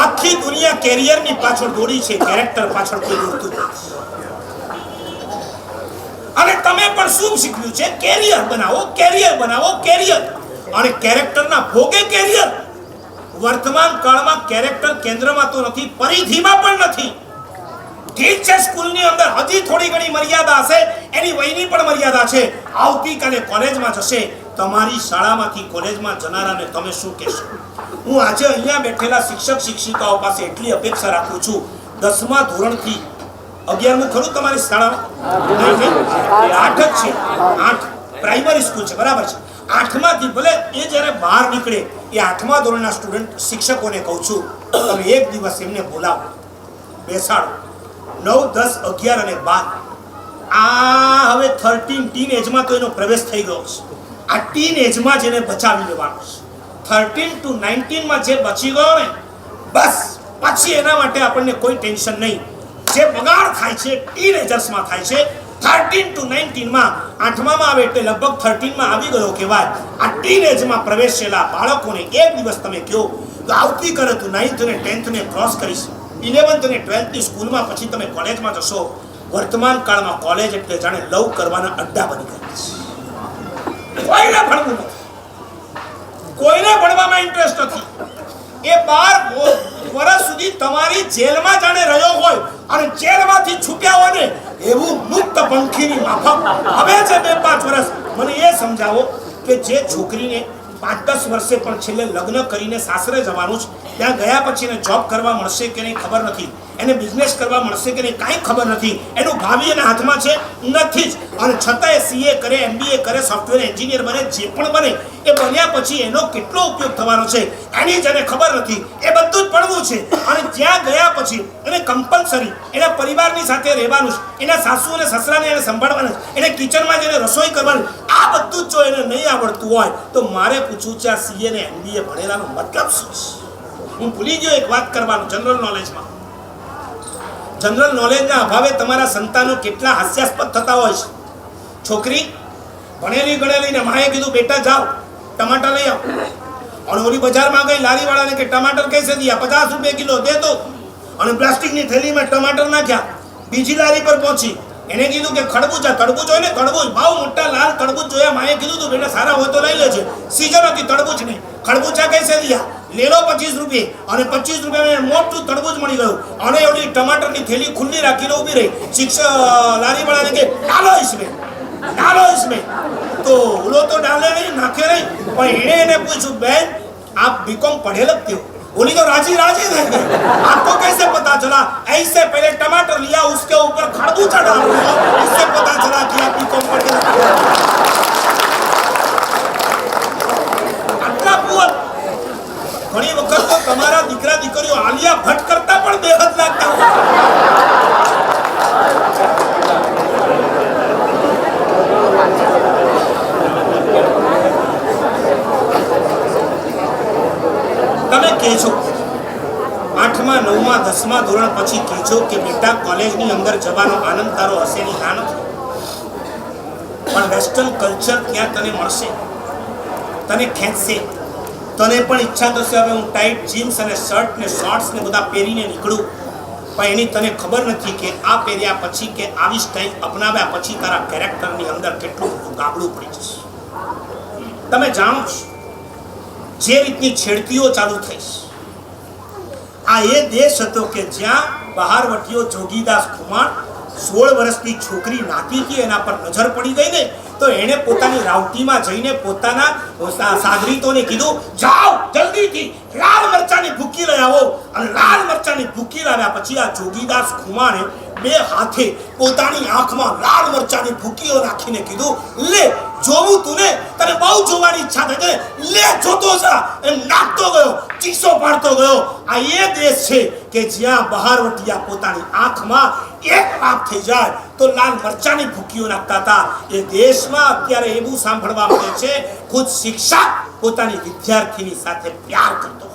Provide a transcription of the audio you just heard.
આખી દુનિયા કેરિયરની પાછળ દોડી છે, કેરેક્ટર પાછળ કોઈ દોડતું નથી. અને તમે પણ શું શીખ્યું છે? કેરિયર બનાવો, કેરિયર બનાવો, કેરિયર. અને કેરેક્ટરના ભોગે કેરિયર. વર્તમાન કાળમાં કેરેક્ટર કેન્દ્રમાં તો નથી, પરિધિમાં પણ નથી. ઠીક છે, સ્કૂલની અંદર હજી થોડી ઘણી મર્યાદા હશે, એની વયની પણ મર્યાદા છે. આવતીકાલે કોલેજમાં જશે, તમારી શાળામાંથી કોલેજમાં જનારાને તમે શું કહેશો? હું આજે અહીંયા બેઠેલા શિક્ષક શિક્ષિકાઓ પાસે એટલી અપેક્ષા રાખું છું, 10મા ધોરણથી 11મું ખરું તમારી શાળામાં? 8 જ છે, 8 પ્રાઇમરી સ્કૂલ છે, બરાબર છે. 8માંથી ભલે એ જ્યારે બહાર નીકળે, એ 8મા ધોરણના સ્ટુડન્ટ શિક્ષકોને કહું છું, તમે એક દિવસ એમને બોલાવો, બેસાડો. 9, 10, 11 અને 12 આ હવે 13 ટીન એજમાં તો એનો પ્રવેશ થઈ ગયો છે. આ ટીન એજમાં જેને બચાવી લેવાનો છે. 13 to 19 માં જે બચી ગયો ને, બસ પછી એના માટે આપણને કોઈ ટેન્શન નહીં. જે બગાડ થાય છે ટીનેજર્સમાં થાય છે. 13 to 19 માં 8મામાં આવે એટલે લગભગ 13 માં આવી ગયો કહેવાય. આ ટીનેજમાં પ્રવેશેલા બાળકોને એક દિવસ તમે કહો તો આવતીકાલે તું 9th અને 10th ને ક્રોસ કરીશ, 11th અને 12th ની સ્કૂલમાં પછી તમે કોલેજમાં જશો. વર્તમાન કાળમાં કોલેજ એટલે જાણે લવ કરવાના અડ્ડા બની ગયા છે. કોઈને ભણવું નથી, કોઈને ભણવામાં ઇન્ટરેસ્ટ નથી. એ 12 વર્ષ સુધી તમારી જેલમાં જાણે રહ્યો હોય અને જેલમાંથી છૂટ્યા હોય ને એવું મુક્ત પંખીની માફક. હવે છે 2-5 વર્ષ. મને એ સમજાવો કે જે છોકરીને 5-10 વર્ષે પણ છેલ્લે લગ્ન કરીને સાસરે જવાનું છે, ત્યાં ગયા પછી એને જોબ કરવા મળશે કે નહીં ખબર નથી, એને બિઝનેસ કરવા મળશે કે નહીં કાંઈ ખબર નથી, એનું ભાવિ એના હાથમાં છે નથી જ. અને છતાંય CA કરે, MBA કરે, સોફ્ટવેર એન્જિનિયર બને, જે પણ બને એ બન્યા પછી એનો કેટલો ઉપયોગ થવાનો છે એની જેને ખબર નથી. એ બધું જ ભણવું છે. અને જ્યાં ગયા પછી એને કમ્પલસરી એના પરિવારની સાથે રહેવાનું છે, એના સાસુ અને સસરાને એને સંભાળવાના છે, એને કિચનમાં જઈને રસોઈ કરવાની. આ બધું જ જો એને નહીં આવડતું હોય તો મારે પૂછવું છે, આ CA ને MBA ભણેલાનો મતલબ શું છે? હું ભૂલી ગયો એક વાત કરવાનું. જનરલ નોલેજમાં, જનરલ નોલેજના અભાવે તમારા સંતાનો કેટલા હાસ્યાસ્પદ થતા હોય છે. છોકરી ભણેલી ગણેલી ને માએ કીધું બેટા જાઓ ટમાટર લઈ આવો, અને ઓલી બજારમાં ગઈ લારીવાળાને કે ટમાટર कैसे दिया? 50 રૂપિયા કિલો દે દો. અને પ્લાસ્ટિકની થેલીમાં ટમાટર નાખ્યા. બીજી લારી પર પહોંચી, એને કીધું કે ખરબૂજા, તરબૂચ હોય ને, તરબૂચ બહુ મોટા લાલ તરબૂચ જોયા. માએ કીધું તું બેટા સારા હોય તો લઈ લેજે, સીઝન હતી તરબૂચ નહીં. ખરબૂજા कैसे दिया? ले लो 25 રૂપિયા. અને 25 રૂપિયામાં મોટું તરબૂચ મળી ગયું. અને ઓલી ટમાટરની થેલી ખુલ્લી રાખીને ઊભી રહી. લારીવાળાને કે ડાલો इसमें तो बोलो तो डाले नहीं, नाखे नहीं. पर એને पूछू बहन आप बीकॉम पढ़े लगते हो? बोली तो राजी राजी रह गए. आपको कैसे पता चला? ऐसे पहले टमाटर लिया, उसके ऊपर खरबूजा डाल दिया, इससे पता चला कि आप बीकॉम पढ़े लगते हो. आटला पुअर ઘણી વખત તો તમારા દીકરા દીકરીઓ આલિયા ભટ્ટ કરતા પણ બેહદ લાગતા હોય. તમે કહેજો 8મા 9મા 10મા ધોરણ પછી કહેજો કે બેટા કોલેજની અંદર જવાનો આનંદ તારો હશે ની ના નથી, પણ વેસ્ટર્ન કલ્ચર ત્યાં તને મળશે, તને ખેંચશે. તને પણ ઈચ્છા થશે હવે હું ટાઈટ જીન્સ અને શર્ટ ને શોર્ટ્સ ને બધા પહેરીને નીકળું, પણ એની તને ખબર નથી કે આ પહેર્યા પછી કે આવી સ્ટાઇલ અપનાવ્યા પછી તારા કેરેક્ટરની અંદર કેટલું મોટું ગાબડું પડી જશે. તમે જાણો છો જે રીતની છેડતીઓ ચાલુ થઈ છે, આ એ દેશ હતો કે જ્યાં બહારવટીઓ જોગીદાસ ખુમાણ 16 વર્ષની છોકરી નાતી હતી, એના પર નજર પડી ગઈ ને તો એણે પોતાની રાવટીમાં જઈને પોતાના સાગરીતોને કીધું જાઓ જલ્દીથી લાલ મરચાની ભૂકી લઈ આવો. અને લાલ મરચાની ભૂકી લાવ્યા પછી આ જોગીદાસ ખુમાણે 2 હાથે પોતાની આંખમાં લાલ મરચાની ભૂકીઓ નાખીને કીધું લે જોવું તું ને, તને બહુ જોવાની ઈચ્છા થઈ છે, લે જોતો જા. એમ નાખતો ગયો, ચીસો પાડતો ગયો. આ એ દેશ છે કે જ્યાં બહારવટિયા પોતાની આંખમાં એક પાપ થઈ જાય તો લાલ મરચાની ભૂકીઓ નાખતા હતા. એ દેશમાં અત્યારે એવું સાંભળવા મળે છે ખુદ શિક્ષક પોતાની વિદ્યાર્થીની સાથે પ્યાર કરતો.